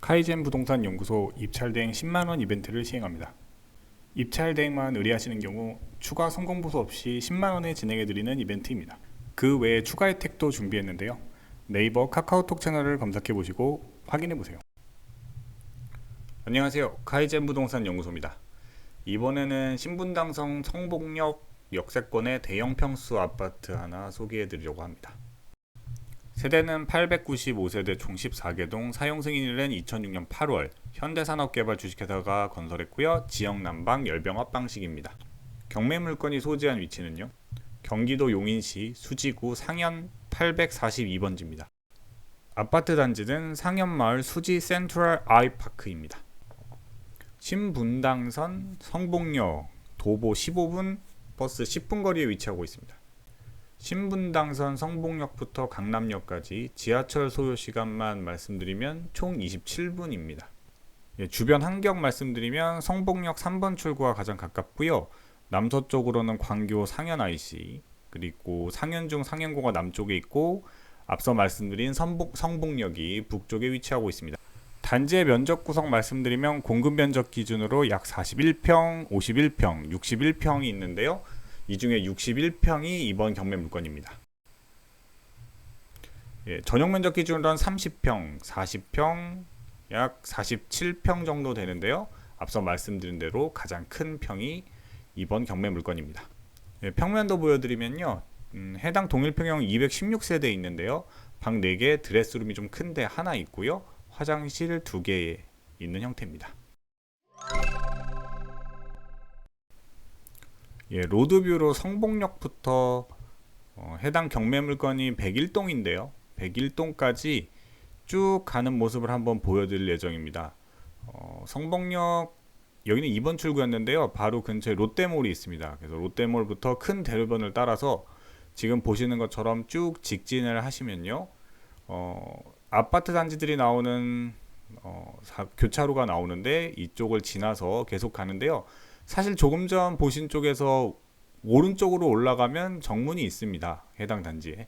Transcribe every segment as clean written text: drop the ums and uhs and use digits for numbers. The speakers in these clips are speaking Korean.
카이젠 부동산 연구소 입찰대행 10만원 이벤트를 시행합니다. 입찰대행만 의뢰하시는 경우 추가 성공보수 없이 10만원에 진행해드리는 이벤트입니다. 그 외에 추가 혜택도 준비했는데요. 네이버 카카오톡 채널을 검색해보시고 확인해보세요. 안녕하세요. 카이젠 부동산 연구소입니다. 이번에는 신분당성 성복역 역세권의 대형 평수 아파트 하나 소개해드리려고 합니다. 세대는 895세대 총 14개동, 사용 승인일은 2006년 8월, 현대산업개발 주식회사가 건설했고요. 지역 난방 열병합 방식입니다. 경매 물건이 소재한 위치는요. 경기도 용인시 수지구 상현 842번지입니다. 아파트 단지는 상현마을 수지 센트럴 아이파크입니다. 신분당선 성복역 도보 15분, 버스 10분 거리에 위치하고 있습니다. 신분당선 성복역부터 강남역까지 지하철 소요 시간만 말씀드리면 총 27분입니다. 주변 환경 말씀드리면 성복역 3번 출구가 가장 가깝고요. 남서쪽으로는 광교 상현 IC, 그리고 상현중 상현고가 남쪽에 있고 앞서 말씀드린 성복역이 북쪽에 위치하고 있습니다. 단지의 면적 구성 말씀드리면 공급 면적 기준으로 약 41평, 51평, 61평이 있는데요. 이 중에 61평이 이번 경매 물건입니다. 전용 면적 기준으로는 30평, 40평, 약 47평 정도 되는데요. 앞서 말씀드린 대로 가장 큰 평이 이번 경매 물건입니다. 평면도 보여드리면요. 해당 동일평형 216세대 있는데요. 방 4개, 드레스룸이 좀 큰데 하나 있고요. 화장실 2개 있는 형태입니다. 로드뷰로 성복역부터 해당 경매 물건이 101동인데요. 101동까지 쭉 가는 모습을 한번 보여드릴 예정입니다. 성복역 여기는 2번 출구였는데요. 바로 근처에 롯데몰이 있습니다. 그래서 롯데몰부터 큰 대로변을 따라서 지금 보시는 것처럼 쭉 직진을 하시면요. 아파트 단지들이 나오는 교차로가 나오는데 이쪽을 지나서 계속 가는데요. 사실 조금 전 보신 쪽에서 오른쪽으로 올라가면 정문이 있습니다. 해당 단지에.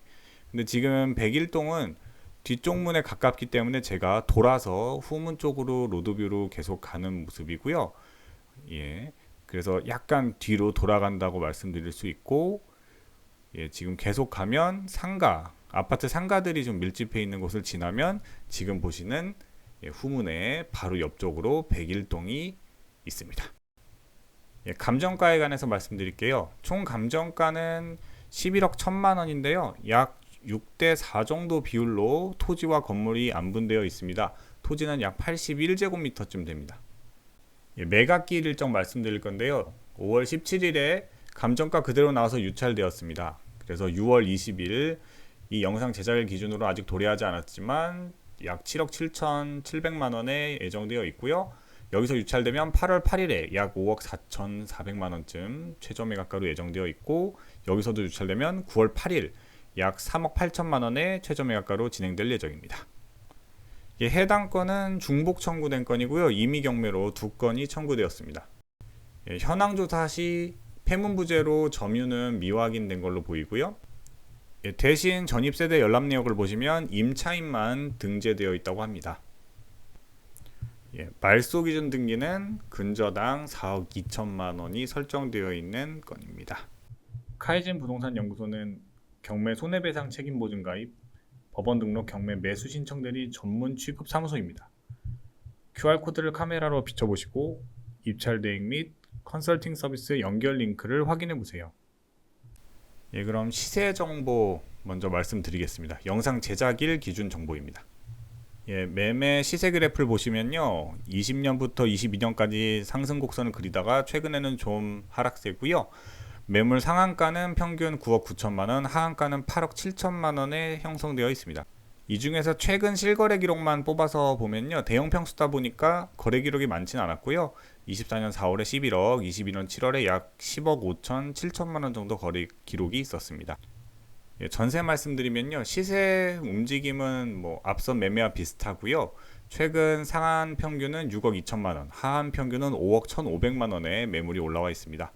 근데 지금 101동은 뒤쪽 문에 가깝기 때문에 제가 돌아서 후문 쪽으로 로드뷰로 계속 가는 모습이고요. 그래서 약간 뒤로 돌아간다고 말씀드릴 수 있고, 지금 계속 가면 상가, 아파트 상가들이 좀 밀집해 있는 곳을 지나면 지금 보시는 후문에 바로 옆쪽으로 101동이 있습니다. 감정가에 관해서 말씀드릴게요. 총 감정가는 11억 1천만 원인데요. 약 6대 4 정도 비율로 토지와 건물이 안분되어 있습니다. 토지는 약 81제곱미터쯤 됩니다. 매각기일 일정 말씀드릴 건데요. 5월 17일에 감정가 그대로 나와서 유찰되었습니다. 그래서 6월 20일 이 영상 제작일 기준으로 아직 도래하지 않았지만 약 7억 7,700만 원에 예정되어 있고요. 여기서 유찰되면 8월 8일에 약 5억 4,400만 원쯤 최저 매각가로 예정되어 있고, 여기서도 유찰되면 9월 8일 약 3억 8천만 원의 최저 매각가로 진행될 예정입니다. 해당 건은 중복 청구된 건이고요. 임의 경매로 2건이 청구되었습니다. 현황 조사 시 폐문부재로 점유는 미확인된 걸로 보이고요. 대신 전입세대 열람 내역을 보시면 임차인만 등재되어 있다고 합니다. 말소 기준 등기는 근저당 4억 2천만 원이 설정되어 있는 건입니다. 카이젠 부동산 연구소는 경매 손해배상 책임 보증 가입, 법원 등록 경매 매수 신청 대리 전문 취급 사무소입니다. QR코드를 카메라로 비춰보시고 입찰 대행 및 컨설팅 서비스 연결 링크를 확인해 보세요. 그럼 시세 정보 먼저 말씀드리겠습니다. 영상 제작일 기준 정보입니다. 매매 시세 그래프를 보시면요. 20년부터 22년까지 상승 곡선을 그리다가 최근에는 좀 하락세고요. 매물 상한가는 평균 9억 9천만 원, 하한가는 8억 7천만 원에 형성되어 있습니다. 이 중에서 최근 실거래 기록만 뽑아서 보면요. 대형 평수다 보니까 거래 기록이 많지는 않았고요. 24년 4월에 11억, 22년 7월에 약 10억 5천 7천만 원 정도 거래 기록이 있었습니다. 전세 말씀드리면요. 시세 움직임은 앞선 매매와 비슷하고요. 최근 상한 평균은 6억 2천만 원, 하한 평균은 5억 1,500만 원에 매물이 올라와 있습니다.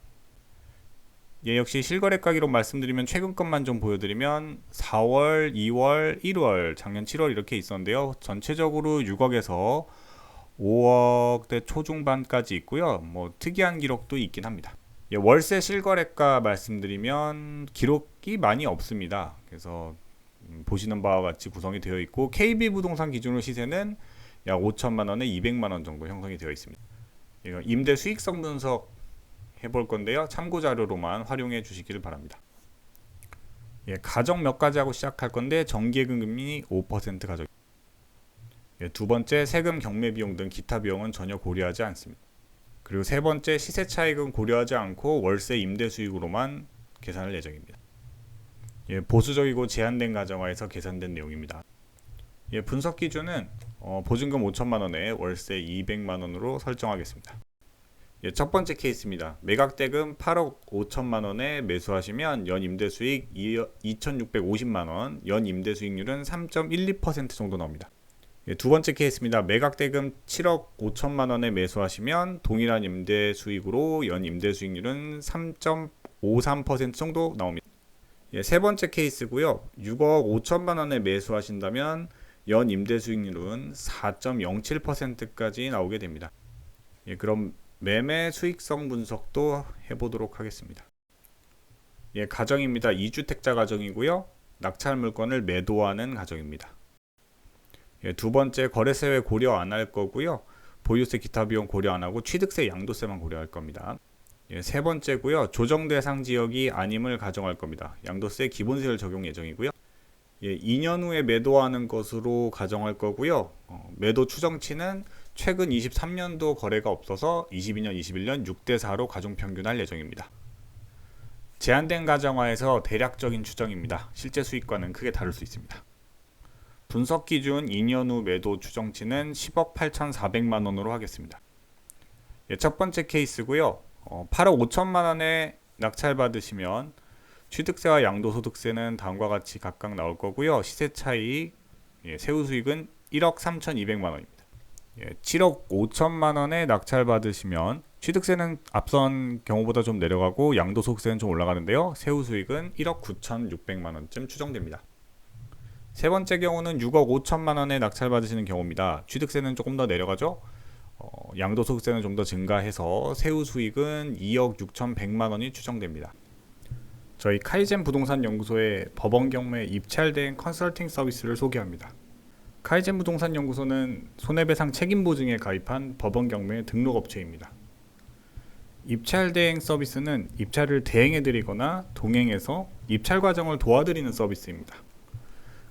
역시 실거래가 기록 말씀드리면 최근 것만 좀 보여드리면 4월, 2월, 1월, 작년 7월 이렇게 있었는데요. 전체적으로 6억에서 5억대 초중반까지 있고요. 뭐 특이한 기록도 있긴 합니다. 예, 월세 실거래가 말씀드리면 기록이 많이 없습니다. 그래서 보시는 바와 같이 구성이 되어 있고 KB 부동산 기준으로 시세는 약 5천만 원에 200만 원 정도 형성이 되어 있습니다. 이거 임대 수익성 분석 해볼 건데요. 참고 자료로만 활용해 주시기를 바랍니다. 예, 가정 몇 가지 하고 시작할 건데 정기예금이 5% 가정. 예, 두 번째 세금 경매 비용 등 기타 비용은 전혀 고려하지 않습니다. 그리고 세 번째 시세 차익은 고려하지 않고 월세 임대 수익으로만 계산할 예정입니다. 예, 보수적이고 제한된 가정하에서 계산된 내용입니다. 예, 분석 기준은 보증금 5천만 원에 월세 200만 원으로 설정하겠습니다. 예, 첫 번째 케이스입니다. 매각대금 8억 5천만 원에 매수하시면 연 임대 수익 2,650만 원, 연 임대 수익률은 3.12% 정도 나옵니다. 예, 두 번째 케이스입니다. 매각대금 7억 5천만 원에 매수하시면 동일한 임대 수익으로 연 임대 수익률은 3.53% 정도 나옵니다. 예, 세 번째 케이스고요. 6억 5천만 원에 매수하신다면 연 임대 수익률은 4.07%까지 나오게 됩니다. 예, 그럼 매매 수익성 분석도 해보도록 하겠습니다. 예, 가정입니다. 2주택자 가정이고요. 낙찰 물건을 매도하는 가정입니다. 예, 두 번째 거래세 고려 안 할 거고요. 보유세 기타 비용 고려 안 하고 취득세 양도세만 고려할 겁니다. 예, 세 번째고요. 조정 대상 지역이 아님을 가정할 겁니다. 양도세 기본세를 적용 예정이고요. 예, 2년 후에 매도하는 것으로 가정할 거고요. 매도 추정치는 최근 23년도 거래가 없어서 22년, 21년 6대4로 가중평균할 예정입니다. 제한된 가정하에서 대략적인 추정입니다. 실제 수익과는 크게 다를 수 있습니다. 분석 기준 2년 후 매도 추정치는 10억 8,400만 원으로 하겠습니다. 예, 첫 번째 케이스고요. 8억 5천만 원에 낙찰 받으시면 취득세와 양도소득세는 다음과 같이 각각 나올 거고요. 시세 차익, 예, 세후 수익은 1억 3,200만 원입니다. 예, 7억 5천만 원에 낙찰 받으시면 취득세는 앞선 경우보다 좀 내려가고 양도소득세는 좀 올라가는데요. 세후 수익은 1억 9,600만 원쯤 추정됩니다. 세 번째 경우는 6억 5천만 원에 낙찰 받으시는 경우입니다. 취득세는 조금 더 내려가죠. 양도소득세는 좀 더 증가해서 세후 수익은 2억 6,100만 원이 추정됩니다. 저희 카이젠 부동산 연구소의 법원 경매 입찰된 컨설팅 서비스를 소개합니다. 카이젠 부동산 연구소는 손해배상 책임 보증에 가입한 법원 경매 등록 업체입니다. 입찰 대행 서비스는 입찰을 대행해 드리거나 동행해서 입찰 과정을 도와드리는 서비스입니다.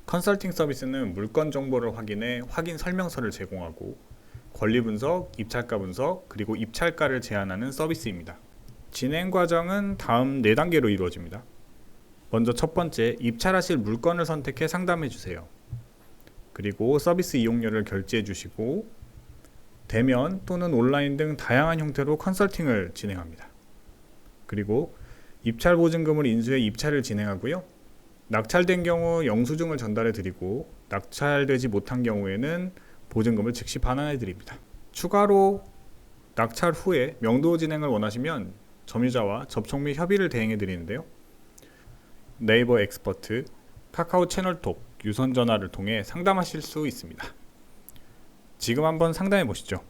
컨설팅 서비스는 물건 정보를 확인해 확인 설명서를 제공하고 권리 분석, 입찰가 분석, 그리고 입찰가를 제안하는 서비스입니다. 진행 과정은 다음 4단계로 이루어집니다. 먼저 첫 번째, 입찰하실 물건을 선택해 상담해 주세요. 그리고 서비스 이용료를 결제해 주시고 대면 또는 온라인 등 다양한 형태로 컨설팅을 진행합니다. 그리고 입찰 보증금을 인수해 입찰을 진행하고요. 낙찰된 경우 영수증을 전달해 드리고 낙찰되지 못한 경우에는 보증금을 즉시 반환해 드립니다. 추가로 낙찰 후에 명도 진행을 원하시면 점유자와 접촉 및 협의를 대행해 드리는데요. 네이버 엑스퍼트, 카카오 채널톡, 유선 전화를 통해 상담하실 수 있습니다. 지금 한번 상담해 보시죠.